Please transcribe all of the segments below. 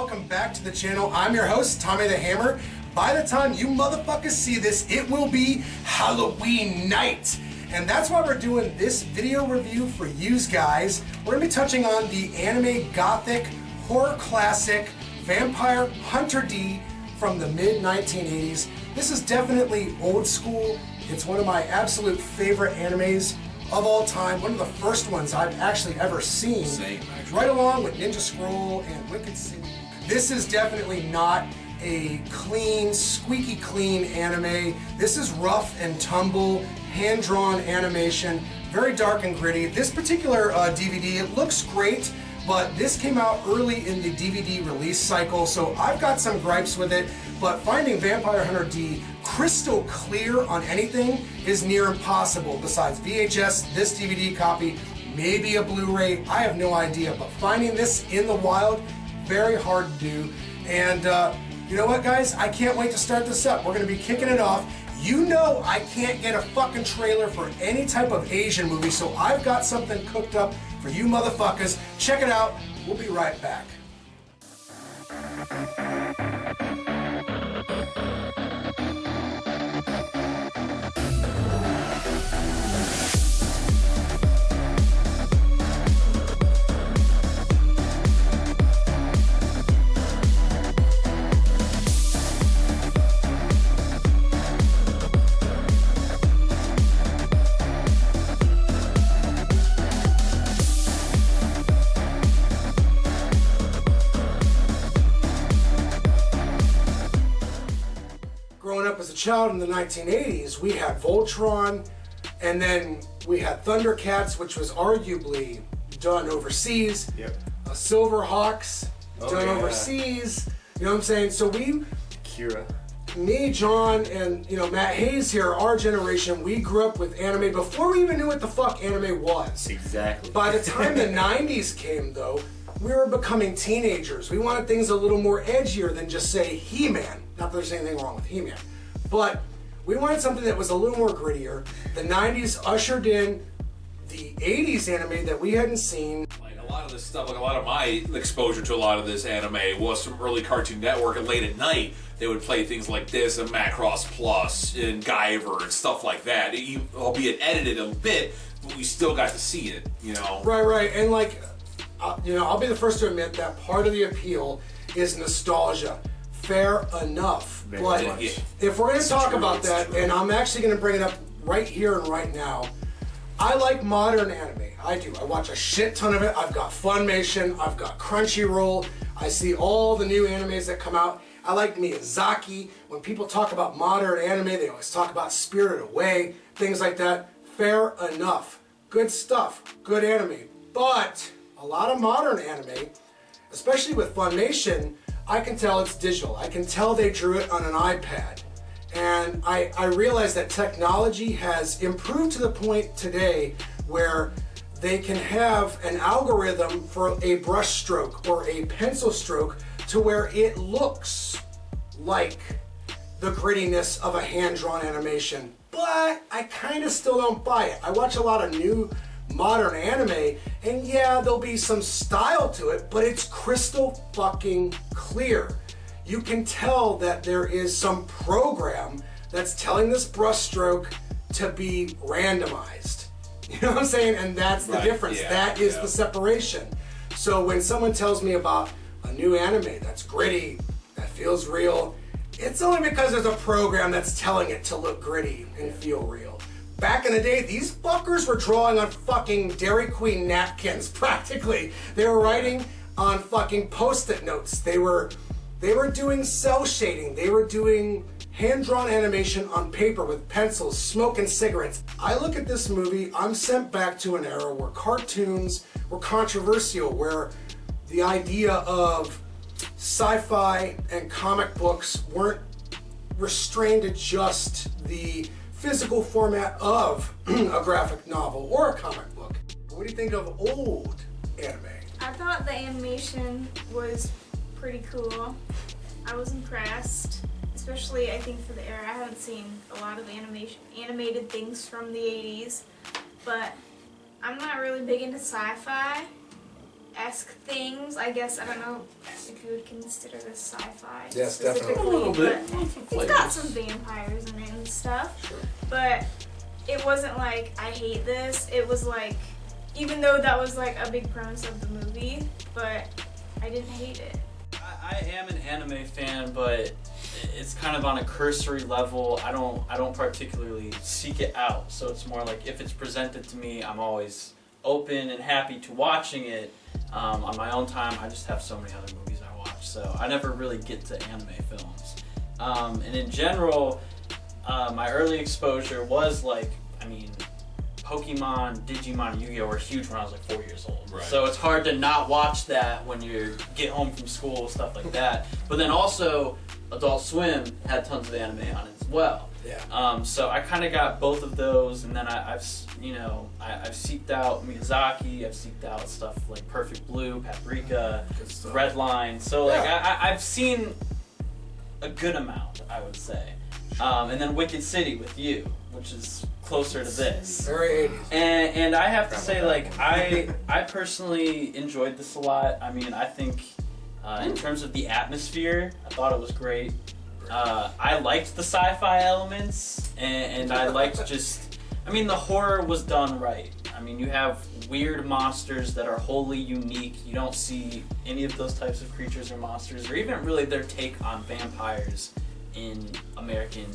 welcome back to the channel. I'm your host, Tommy the Hammer. By the time you motherfuckers see this, it will be Halloween night. And that's why we're doing this video review for you guys. We're gonna be touching on the anime gothic horror classic Vampire Hunter D from the mid-1980s. This is definitely old school. It's one of my absolute favorite animes of all time. One of the first ones I've actually ever seen. Same, actually. Right along with Ninja Scroll and Wicked City. This is definitely not a clean, squeaky clean anime. This is rough and tumble, hand-drawn animation, very dark and gritty. This particular DVD, it looks great, but this came out early in the DVD release cycle, so I've got some gripes with it, but finding Vampire Hunter D crystal clear on anything is near impossible. Besides VHS, this DVD copy, maybe a Blu-ray, I have no idea, but finding this in the wild, very hard to do. And you know what, guys? I can't wait to start this up. We're gonna be kicking it off. You know I can't get a fucking trailer for any type of Asian movie, so I've got something cooked up for you motherfuckers. Check it out. We'll be right back. Growing up as a child in the 1980s, we had Voltron, and then we had Thundercats, which was arguably done overseas. Yep. Silverhawks, done overseas. You know what I'm saying? So Kira. me, John, and Matt Hayes here, our generation, we grew up with anime before we even knew what the fuck anime was. Exactly. By the time the 90s came, though, we were becoming teenagers. We wanted things a little more edgier than just, say, He-Man. Not that there's anything wrong with He-Man. But we wanted something that was a little more grittier. The 90s ushered in the 80s anime that we hadn't seen. Like a lot of this stuff, like a lot of my exposure to a lot of this anime was from early Cartoon Network, and late at night they would play things like this and Macross Plus and Guyver and stuff like that. Albeit edited a bit, but we still got to see it, Right. And like, I'll be the first to admit that part of the appeal is nostalgia. Fair enough. But if we're going to talk about that, and I'm actually going to bring it up right here and right now, I like modern anime. I do. I watch a shit ton of it. I've got Funimation. I've got Crunchyroll. I see all the new animes that come out. I like Miyazaki. When people talk about modern anime, they always talk about Spirited Away, things like that. Fair enough. Good stuff. Good anime. But a lot of modern anime, especially with Funimation, I can tell it's digital. I can tell they drew it on an iPad. And I realize that technology has improved to the point today where they can have an algorithm for a brush stroke or a pencil stroke to where it looks like the grittiness of a hand-drawn animation. But I kind of still don't buy it. I watch a lot of new modern anime, and yeah, there'll be some style to it, but it's crystal fucking clear. You can tell that there is some program that's telling this brushstroke to be randomized. You know what I'm saying? And that's the difference. Yeah, that is the separation. So when someone tells me about a new anime that's gritty, that feels real, it's only because there's a program that's telling it to look gritty and feel real. Back in the day, these fuckers were drawing on fucking Dairy Queen napkins, practically. They were writing on fucking Post-it notes. They were doing cell shading. They were doing hand-drawn animation on paper with pencils, smoking cigarettes. I look at this movie, I'm sent back to an era where cartoons were controversial, where the idea of sci-fi and comic books weren't restrained to just the physical format of a graphic novel or a comic book. What do you think of old anime? I thought the animation was pretty cool. I was impressed, especially I think for the era. I haven't seen a lot of animated things from the 80s, but I'm not really big into sci-fi. esque things. I guess I don't know if you would consider this sci-fi. Yes, definitely. specifically, A little bit. but it's got some vampires in it and stuff. Sure. But it wasn't like I hate this. It was like, even though that was like a big premise of the movie, but I didn't hate it. I am an anime fan, but it's kind of on a cursory level. I don't particularly seek it out. So it's more like if it's presented to me, I'm always open and happy to watching it. On my own time, I just have so many other movies I watch, so I never really get to anime films. And in general, my early exposure was like, I mean, Pokemon, Digimon, and Yu-Gi-Oh! Were huge when I was like 4 years old. Right. So it's hard to not watch that when you get home from school, stuff like that. But then also, Adult Swim had tons of anime on it as well. Yeah. So I kind of got both of those, and then I've seeked out Miyazaki. I've seeked out stuff like Perfect Blue, Paprika, Redline. So like I've seen a good amount, I would say. And then Wicked City with you, which is closer to this. Very 80s. And I have to say, like, I personally enjoyed this a lot. I mean, I think in terms of the atmosphere, I thought it was great. I liked the sci-fi elements, and I liked just, I mean, the horror was done right. I mean, you have weird monsters that are wholly unique. You don't see any of those types of creatures or monsters, or even really their take on vampires in American,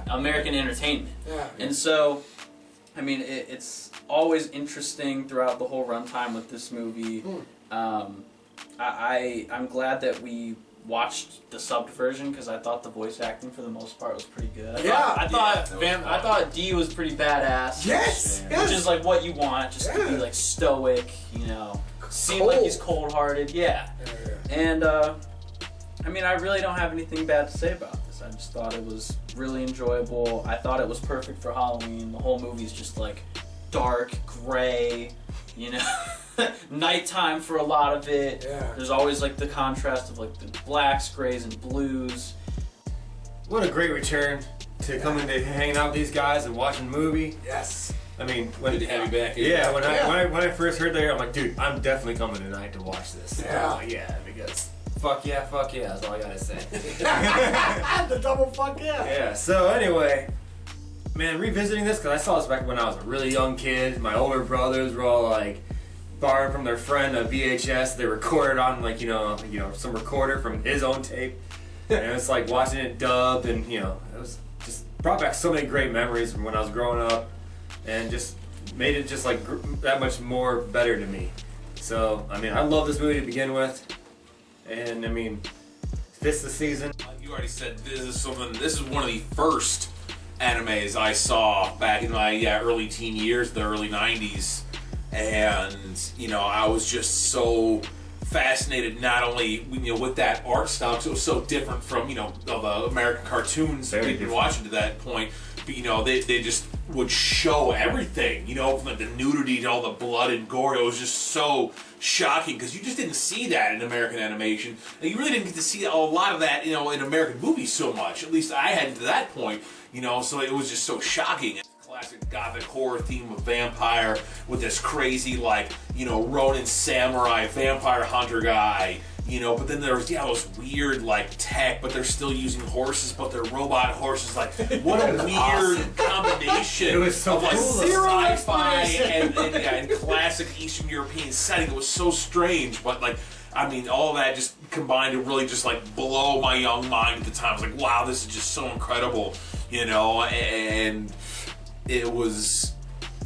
American entertainment. Yeah. And so, I mean, it's always interesting throughout the whole runtime with this movie. I'm glad that we watched the subbed version because I thought the voice acting for the most part was pretty good. I thought Dee was pretty badass. Yes. Which is like what you want, just to be like stoic, seem like he's cold-hearted. Yeah. And I mean, I really don't have anything bad to say about this. I just thought it was really enjoyable. I thought it was perfect for Halloween. The whole movie's just like dark, gray, nighttime for a lot of it. Yeah. There's always like the contrast of like the blacks, grays, and blues. What a great return to coming to hanging out with these guys and watching the movie. Yes. I mean, Good to have you back. Yeah, when I first heard that, I'm like, dude, I'm definitely coming tonight to watch this. Yeah. Yeah, because fuck yeah, that's all I gotta say. The double fuck yeah. Yeah, so anyway, man, revisiting this, because I saw this back when I was a really young kid. My older brothers were all like borrowing from their friend a VHS. They recorded on like, some recorder from his own tape. And it's like watching it dubbed, and it was just brought back so many great memories from when I was growing up, and just made it just like that much more better to me. So, I mean, I love this movie to begin with. And I mean, this the season. Like you already said, this is one of the first animes I saw back in my early teen years, the early 90s. And, I was just so fascinated not only, with that art style, because it was so different from, the American cartoons we've been watching to that point. But, they just would show everything, from like the nudity to all the blood and gore. It was just so shocking because you just didn't see that in American animation. And you really didn't get to see a lot of that, in American movies so much. At least I had to that point, so it was just so shocking. Classic gothic horror theme of vampire with this crazy, like, Ronin samurai vampire hunter guy. But then there's those weird like tech, but they're still using horses, but they're robot horses. Like, what a weird combination It was so of like cool. sci-fi and classic Eastern European setting. It was so strange, but like, I mean, all that just combined to really just like blow my young mind at the time. I was like, wow, this is just so incredible, and it was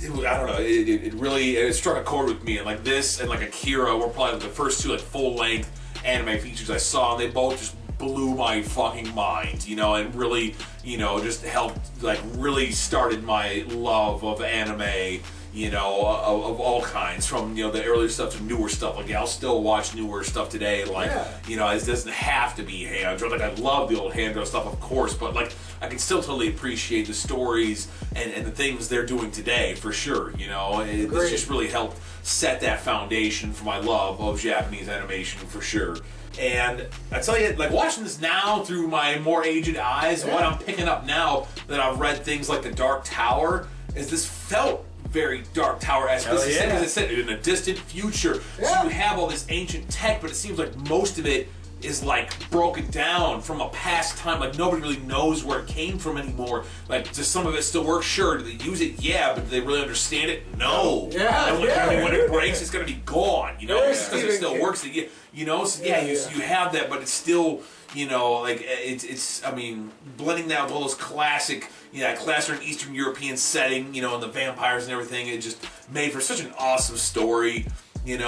I don't know, it really struck a chord with me. And like this and like Akira were probably the first two like full-length anime features I saw, and they both just blew my fucking mind, and really, just helped, like, really started my love of anime, of all kinds, from, the earlier stuff to newer stuff. Like, I'll still watch newer stuff today, like, it doesn't have to be hand-drawn. Like, I love the old hand-drawn stuff, of course, but, like, I can still totally appreciate the stories and the things they're doing today, for sure, It's just really helped set that foundation for my love of Japanese animation, for sure. And I tell you, like, watching this now through my more aged eyes, what I'm picking up now that I've read things like The Dark Tower, is this felt very Dark Tower-esque. This is, yeah. as I said, in a distant future. Yeah. So you have all this ancient tech, but it seems like most of it is like broken down from a past time. Like nobody really knows where it came from anymore. Like, does some of it still work? Sure. Do they use it? Yeah. But do they really understand it? No. Yeah. And when it breaks, it's gonna be gone. You know, There's because it still Stephen works. You know. So yeah, you have that, but it's still. You know, like it's. I mean, blending that with all those classic, classic Eastern European setting, and the vampires and everything. It just made for such an awesome story, and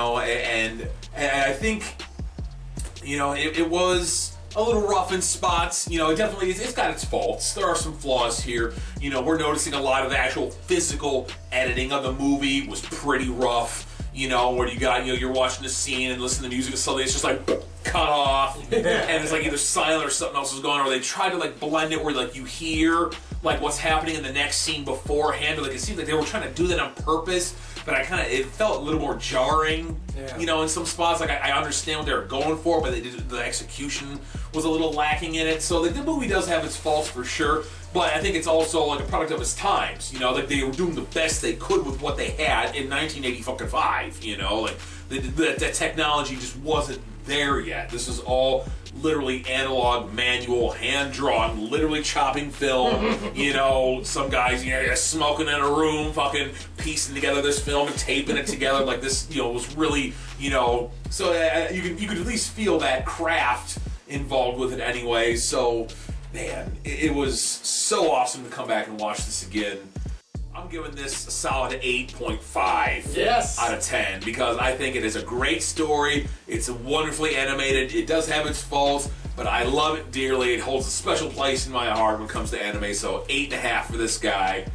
I think, it was a little rough in spots. It definitely it's got its faults. There are some flaws here. We're noticing a lot of the actual physical editing of the movie was pretty rough. Where you got, you're watching the scene and listening to music and suddenly it's just like cut off, and it's like either silent or something else is going on, or they try to like blend it where like you hear like what's happening in the next scene beforehand, or like it seems like they were trying to do that on purpose, but it felt a little more jarring, in some spots. Like I understand what they were going for, but the execution was a little lacking in it. So like the movie does have its faults for sure. But I think it's also like a product of its times, like they were doing the best they could with what they had in 1985, like the technology just wasn't there yet. This is all literally analog, manual, hand-drawn, literally chopping film, some guys, smoking in a room, fucking piecing together this film and taping it together like this, was really, so you could at least feel that craft involved with it anyway, so... Man, it was so awesome to come back and watch this again. I'm giving this a solid 8.5 out of 10 because I think it is a great story. It's wonderfully animated. It does have its faults, but I love it dearly. It holds a special place in my heart when it comes to anime, so 8.5 for this guy.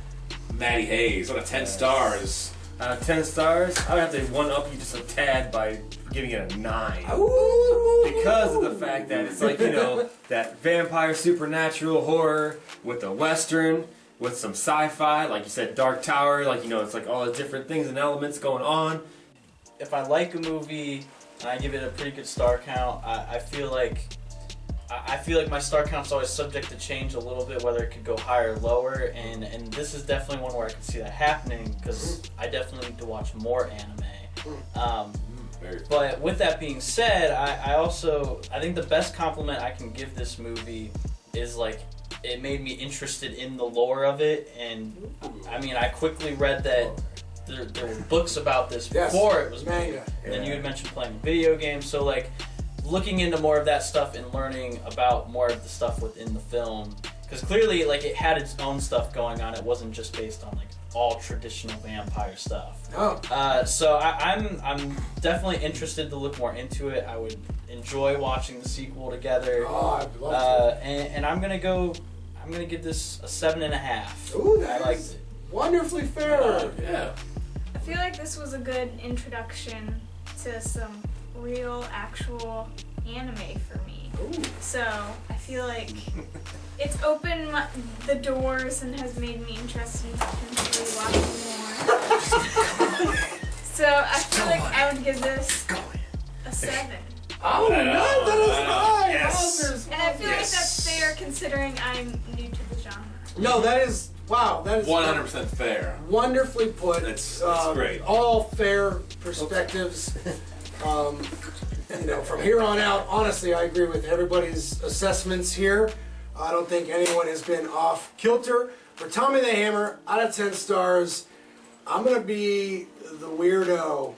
Matty Hayes, out of 10 stars. Out of 10 stars, I would have to one-up you just a tad by giving it a 9. Ooh. Because of the fact that it's like, that vampire supernatural horror with a western, with some sci-fi, like you said, Dark Tower, like, it's like all the different things and elements going on. If I like a movie and I give it a pretty good star count, I feel like my star count's always subject to change a little bit, whether it could go higher or lower, and this is definitely one where I can see that happening, because I definitely need to watch more anime. But with that being said, I think the best compliment I can give this movie is like, it made me interested in the lore of it, and I mean, I quickly read that there were books about this before it was made, and then you had mentioned playing video games, so like, looking into more of that stuff and learning about more of the stuff within the film, because clearly like it had its own stuff going on. It wasn't just based on like all traditional vampire stuff. So I'm definitely interested to look more into it. I would enjoy watching the sequel together. I'd love to. And I'm gonna give this a 7.5. Ooh, I liked it. Wonderfully fair. Yeah. I feel like this was a good introduction to some real, actual anime for me. Ooh. So I feel like it's opened the doors and has made me interested in potentially watching more. So I feel like I would give this a 7. Oh, no, that is high. Yes. And I feel like that's fair considering I'm new to the genre. No, that is 100% fair. Wonderfully put. That's great. All fair perspectives. From here on out, honestly, I agree with everybody's assessments here. I don't think anyone has been off kilter. For Tommy the Hammer, out of 10 stars, I'm going to be the weirdo.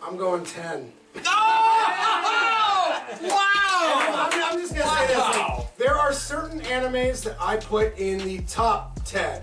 I'm going 10. Oh! Wow! I'm just going to say this. Like, there are certain animes that I put in the top 10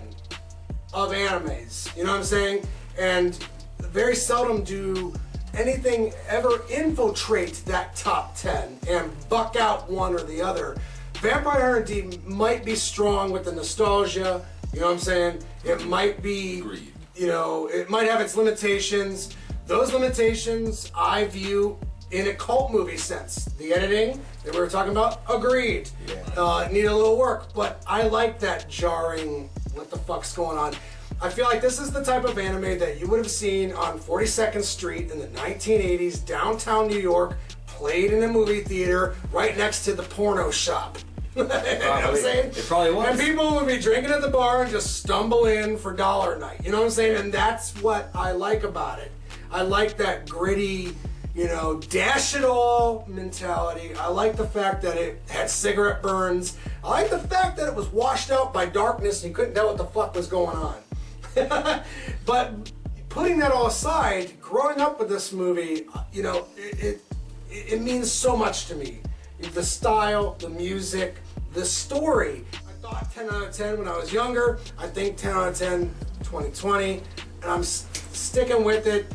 of animes. You know what I'm saying? And very seldom do anything ever infiltrate that top 10 and buck out one or the other. Vampire Hunter D might be strong with the nostalgia, you know what I'm saying? It might be, Agreed. It might have its limitations. Those limitations I view in a cult movie sense. The editing that we were talking about, agreed. Need a little work, but I like that jarring, what the fuck's going on? I feel like this is the type of anime that you would have seen on 42nd Street in the 1980s, downtown New York, played in a movie theater right next to the porno shop. You know what I'm saying? It probably was. And people would be drinking at the bar and just stumble in for dollar night. You know what I'm saying? And that's what I like about it. I like that gritty, you know, dash it all mentality. I like the fact that it had cigarette burns. I like the fact that it was washed out by darkness and you couldn't tell what the fuck was going on. But putting that all aside, growing up with this movie, you know, it means so much to me. The style, the music, the story. I thought 10 out of 10 when I was younger. I think 10 out of 10 2020. And I'm sticking with it.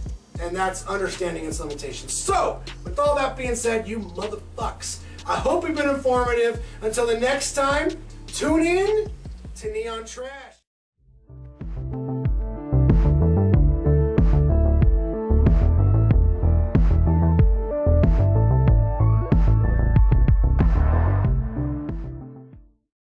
And that's understanding its limitations. So, with all that being said, you motherfucks, I hope we've been informative. Until the next time, tune in to Neon Trash.